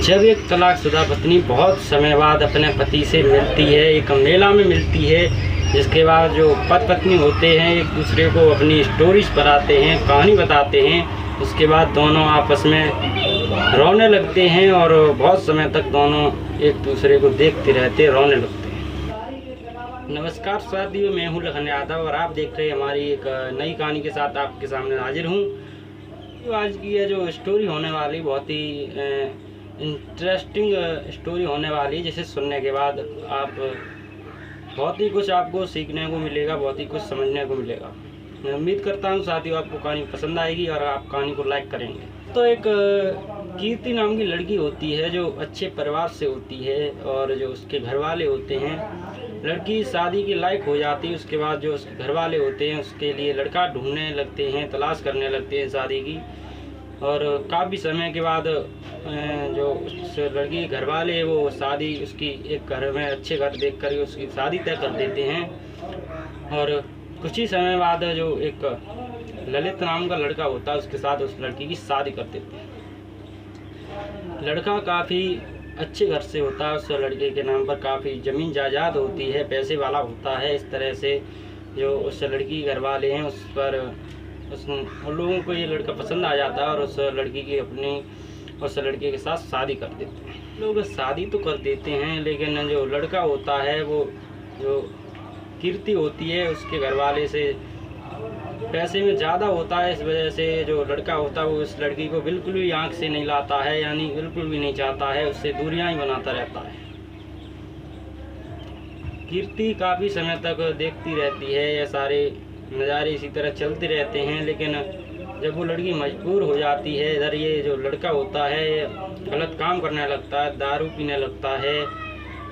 जब एक तलाकशुदा पत्नी बहुत समय बाद अपने पति से मिलती है, एक मेला में मिलती है, जिसके बाद जो पति पत्नी होते हैं एक दूसरे को अपनी स्टोरीज बताते हैं, कहानी बताते हैं। उसके बाद दोनों आपस में रोने लगते हैं और बहुत समय तक दोनों एक दूसरे को देखते रहते रोने लगते हैं। नमस्कार साथियों, मैं हूं लखन यादव और आप देख रहे हैं हमारी एक नई कहानी के साथ आपके सामने हाजिर हूं। तो आज की ये जो स्टोरी होने वाली बहुत ही इंटरेस्टिंग स्टोरी होने वाली, जिसे सुनने के बाद आप बहुत ही कुछ आपको सीखने को मिलेगा, बहुत ही कुछ समझने को मिलेगा। मैं उम्मीद करता हूँ साथियों आपको कहानी पसंद आएगी और आप कहानी को लाइक करेंगे। तो एक कीर्ति नाम की लड़की होती है जो अच्छे परिवार से होती है और जो उसके घर वाले होते हैं, लड़की शादी के लायक हो जाती है। उसके बाद जो उसके घर वाले होते हैं उसके लिए लड़का ढूंढने लगते हैं, तलाश करने लगते हैं शादी की। और काफ़ी समय के बाद जो उस लड़की के घर वाले वो शादी उसकी एक घर में अच्छे घर देख कर उसकी शादी तय कर देते हैं। और कुछ ही समय बाद जो एक ललित नाम का लड़का होता है उसके साथ उस लड़की की शादी कर देते हैं। लड़का काफ़ी अच्छे घर से होता है, उस लड़के के नाम पर काफ़ी ज़मीन जायदाद होती है, पैसे वाला होता है। इस तरह से जो उस लड़की के घर वाले हैं उस पर उन लोगों को ये लड़का पसंद आ जाता है और उस लड़की की अपनी उस लड़के के साथ शादी कर देते हैं। लोग शादी तो कर देते हैं, लेकिन जो लड़का होता है वो जो कीर्ति होती है उसके घर वाले से पैसे में ज़्यादा होता है। इस वजह से जो लड़का होता है वो उस लड़की को बिल्कुल भी आंख से नहीं लाता है, यानी बिल्कुल भी नहीं चाहता है, उससे दूरियां ही बनाता रहता है। कीर्ति काफ़ी समय तक देखती रहती है, ये सारे नज़ारे इसी तरह चलते रहते हैं। लेकिन जब वो लड़की मजबूर हो जाती है, इधर ये जो लड़का होता है गलत काम करने लगता है, दारू पीने लगता है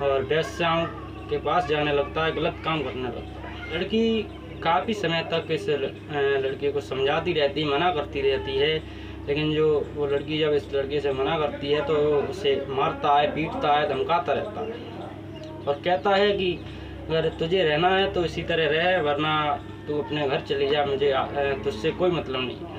और वेश्याओं के पास जाने लगता है, गलत काम करने लगता है। लड़की काफ़ी समय तक इस लड़के को समझाती रहती है, मना करती रहती है, लेकिन जो वो लड़की जब इस लड़के से मना करती है तो उसे मारता है, पीटता है, धमकाता रहता है और कहता है कि अगर तुझे रहना है तो इसी तरह रह, वरना तू अपने घर चले जा, मुझे तुझसे कोई मतलब नहीं।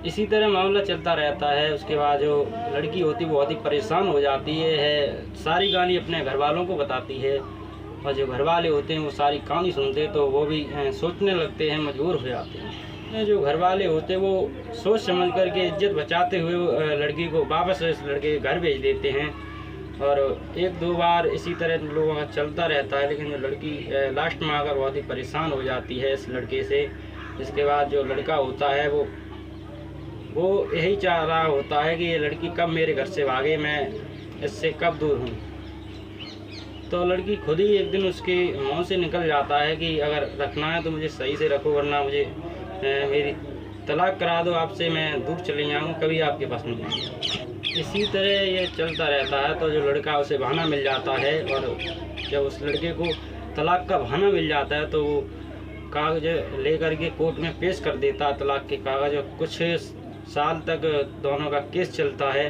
इसी तरह मामला चलता रहता है। उसके बाद जो लड़की होती है बहुत ही परेशान हो जाती है, सारी कहानी अपने घर वालों को बताती है और जो घर वाले होते हैं वो सारी कहानी सुनते तो वो भी सोचने लगते हैं, मजबूर हो जाते हैं। जो घर वाले होते हैं वो सोच समझ कर के इज्जत बचाते हुए लड़की को वापस इस लड़के के घर भेज देते हैं। और एक दो बार इसी तरह लोगों का चलता रहता है, लेकिन जो लड़की लास्ट में आकर बहुत ही परेशान हो जाती है इस लड़के से। इसके बाद जो लड़का होता है वो यही चाह रहा होता है कि ये लड़की कब मेरे घर से भागे, मैं इससे कब दूर हूँ। तो लड़की खुद ही एक दिन उसके मुँह से निकल जाता है कि अगर रखना है तो मुझे सही से रखो, वरना मुझे मेरी तलाक करा दो, आपसे मैं दूर चले जाऊँगा, कभी आपके पास नहीं आऊँगा। इसी तरह ये चलता रहता है। तो जो लड़का उसे बहाना मिल जाता है और जब उस लड़के को तलाक का बहाना मिल जाता है तो वो कागज लेकर के कोर्ट में पेश कर देता है, तलाक के कागज। कुछ साल तक दोनों का केस चलता है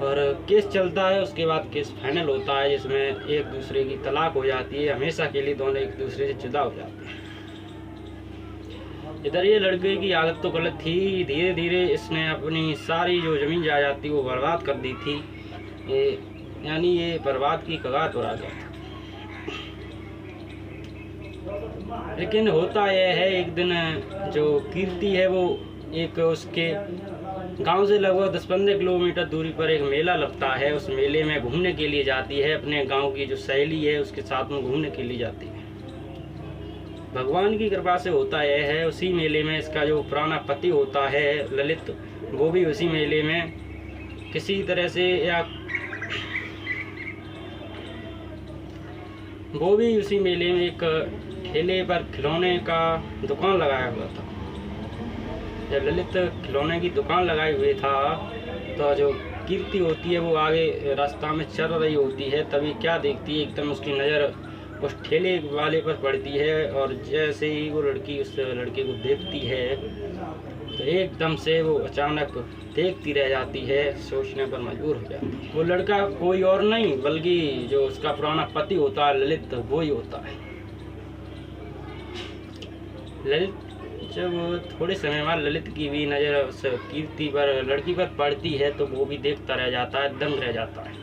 और केस चलता है, उसके बाद केस फाइनल होता है जिसमें एक दूसरे की तलाक हो जाती है, हमेशा के लिए दोनों एक दूसरे से जुदा हो जाते हैं। इधर ये लड़के की आदत to गलत थी, धीरे धीरे इसने अपनी सारी जो ज़मीन जायदाद थी वो बर्बाद कर दी थी, यानी ये बर्बाद की कगार पर आ गया था। लेकिन होता यह है, एक दिन जो कीर्ति है वो एक उसके गांव से लगभग 10-15 किलोमीटर दूरी पर एक मेला लगता है। उस मेले में घूमने के लिए जाती है, अपने गांव की जो सहेली है उसके साथ में घूमने के लिए जाती है। भगवान की कृपा से होता यह है, उसी मेले में इसका जो पुराना पति होता है ललित, वो भी उसी मेले में किसी तरह से वो भी उसी मेले में एक ठेले पर खिलौने का दुकान लगाया हुआ था। जब ललित खिलौने की दुकान लगाए हुए था तो जो कीर्ति होती है वो आगे रास्ता में चल रही होती है, तभी क्या देखती है, एकदम उसकी नज़र उस ठेले वाले पर पड़ती है और जैसे ही वो लड़की उस लड़के को देखती है तो एकदम से वो अचानक देखती रह जाती है, सोचने पर मजबूर हो जाती है। वो लड़का कोई और नहीं बल्कि जो उसका पुराना पति होता है ललित, वो ही होता है। ललित जब थोड़े समय बाद ललित की भी नज़र उस कीर्ति पर, लड़की पर पड़ती है तो वो भी देखता रह जाता है, दंग रह जाता है।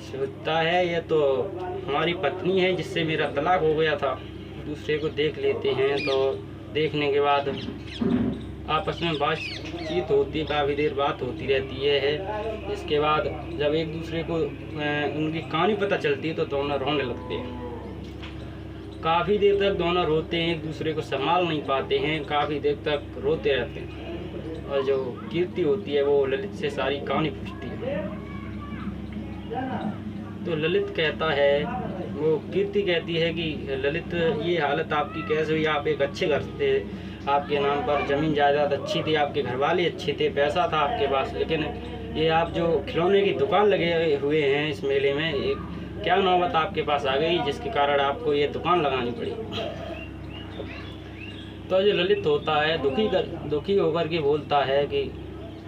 सोचता है यह तो हमारी पत्नी है जिससे मेरा तलाक हो गया था। दूसरे को देख लेते हैं तो देखने के बाद आपस में बातचीत होती है, काफ़ी देर बात होती रहती है। इसके बाद जब एक दूसरे को उनकी कहानी पता चलती है तो दोनों रोने लगते हैं। काफ़ी देर तक दोनों रोते हैं, एक दूसरे को संभाल नहीं पाते हैं, काफ़ी देर तक रोते रहते हैं। और जो कीर्ति होती है वो ललित से सारी कहानी पूछती है। तो ललित कहता है, वो कीर्ति कहती है कि ललित ये हालत आपकी कैसे हुई? आप एक अच्छे घर थे, आपके नाम पर ज़मीन जायदाद अच्छी थी, आपके घर वाले अच्छे थे, पैसा था आपके पास, लेकिन ये आप जो खिलौने की दुकान लगे हुए हैं इस मेले में, एक क्या नौबत आपके पास आ गई जिसके कारण आपको ये दुकान लगानी पड़ी। तो जो ललित होता है दुखी होकर के बोलता है कि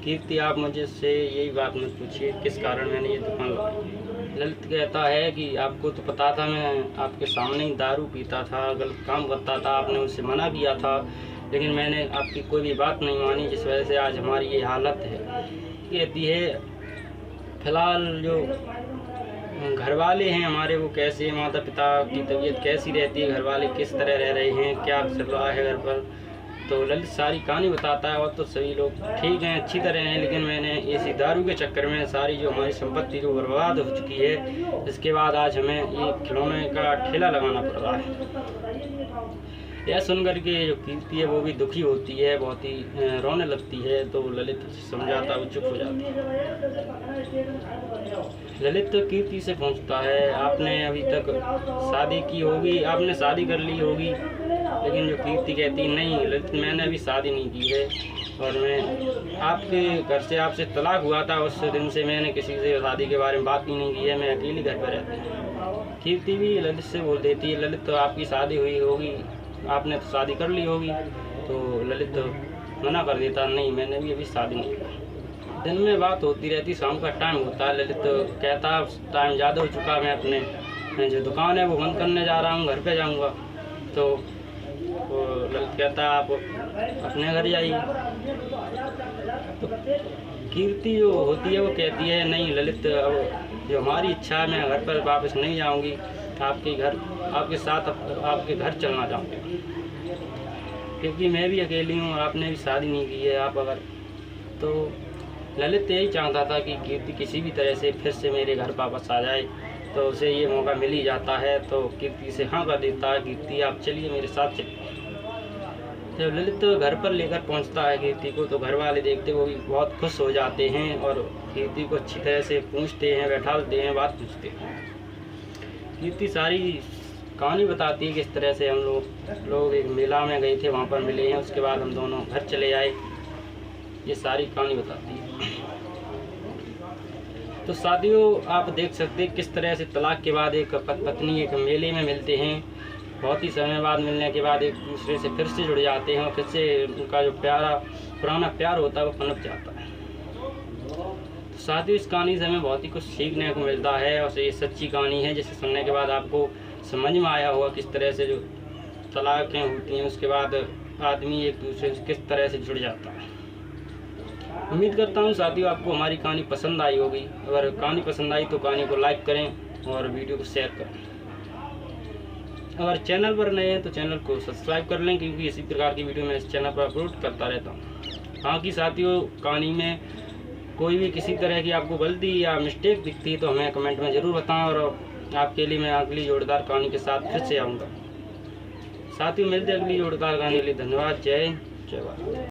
कीर्ति आप मुझे से यही बात मत पूछिए किस कारण मैंने ये दुकान लगाई। ललित कहता है कि आपको तो पता था मैं आपके सामने ही दारू पीता था, गलत काम करता था, आपने मुझसे मना किया था, लेकिन मैंने आपकी कोई भी बात नहीं मानी, जिस वजह से आज हमारी ये हालत है। कहती है फिलहाल जो घर वाले हैं हमारे वो कैसे, माता पिता की तबीयत कैसी रहती है, घर वाले किस तरह रह रहे हैं, क्या चल रहा है घर पर। तो ललित सारी कहानी बताता है। और तो सभी लोग ठीक हैं, अच्छी तरह हैं, लेकिन मैंने इसी दारू के चक्कर में सारी जो हमारी संपत्ति जो बर्बाद हो चुकी है, इसके बाद आज हमें ये खिलौने का ठेला लगाना पड़ रहा है। यह सुनकर के जो कीर्ति है वो भी दुखी होती है, बहुत ही रोने लगती है। तो ललित समझाता वो चुप हो जाती है। ललित तो कीर्ति से पूछता है, आपने अभी तक शादी की होगी, आपने शादी कर ली होगी। लेकिन जो कीर्ति कहती नहीं ललित, मैंने अभी शादी नहीं की है, और मैं आपके घर से आपसे तलाक हुआ था उस दिन से मैंने किसी से शादी के बारे में बात ही नहीं की है, मैं अकेली घर पर रहती हूँ। कीर्ति भी ललित से बोल देती है, ललित तो आपकी शादी हुई होगी, आपने तो शादी कर ली होगी। तो ललित मना कर देता, नहीं मैंने भी अभी शादी नहीं की। दिन में बात होती रहती, शाम का टाइम होता है। ललित कहता टाइम ज़्यादा हो चुका, मैं अपने जो दुकान है वो बंद करने जा रहा हूँ, घर पे जाऊँगा। तो ललित कहता आप अपने घर जाइए। तो कीर्ति जो होती है वो कहती है, नहीं ललित, अब जो हमारी इच्छा है मैं घर पर वापस नहीं जाऊँगी, आपके साथ आपके घर चलना चाहूँगी, क्योंकि मैं भी अकेली हूँ और आपने भी शादी नहीं की है। आप अगर तो ललित यही चाहता था कि कीर्ति किसी भी तरह से फिर से मेरे घर वापस आ जाए, तो उसे ये मौका मिल ही जाता है। तो कीर्ति से हाँ कर देता है, कीर्ति आप चलिए मेरे साथ चलिए। जब ललित घर पर लेकर पहुंचता है कीर्ति को, तो घर वाले देखते वो भी बहुत खुश हो जाते हैं और कीर्ति को अच्छी तरह से पूछते हैं, बैठालते हैं, बात पूछते हैं। कीर्ति सारी कहानी बताती है किस तरह से हम लोग एक मेला में गए थे, वहाँ पर मिले हैं, उसके बाद हम दोनों घर चले आए। ये सारी कहानी बताती है। तो साथियों आप देख सकते हैं किस तरह से तलाक के बाद एक पत्नी एक मेले में मिलते हैं, बहुत ही समय बाद मिलने के बाद एक दूसरे से फिर से जुड़ जाते हैं और फिर से उनका जो पुराना प्यार होता है वो पनप जाता है। तो साथियों इस कहानी से हमें बहुत ही कुछ सीखने को मिलता है और ये सच्ची कहानी है, जिसे सुनने के बाद आपको समझ में आया होगा किस तरह से जो तलाक़ें होती हैं उसके बाद आदमी एक दूसरे से किस तरह से जुड़ जाता है। उम्मीद करता हूँ साथियों आपको हमारी कहानी पसंद आई होगी। अगर कहानी पसंद आई तो कहानी को लाइक करें और वीडियो को शेयर करें। अगर चैनल पर नए हैं तो चैनल को सब्सक्राइब कर लें, क्योंकि इसी प्रकार की वीडियो मैं इस चैनल पर अपलोड करता रहता हूँ। हाँ कि साथियों कहानी में कोई भी किसी तरह की आपको गलती या मिस्टेक दिखती है तो हमें कमेंट में ज़रूर बताएं, और आपके लिए मैं अगली जोरदार कहानी के साथ फिर से आऊँगा। साथियों मिलते अगली जोरदार कहानी के लिए। धन्यवाद। जय हिंद, जय भारत।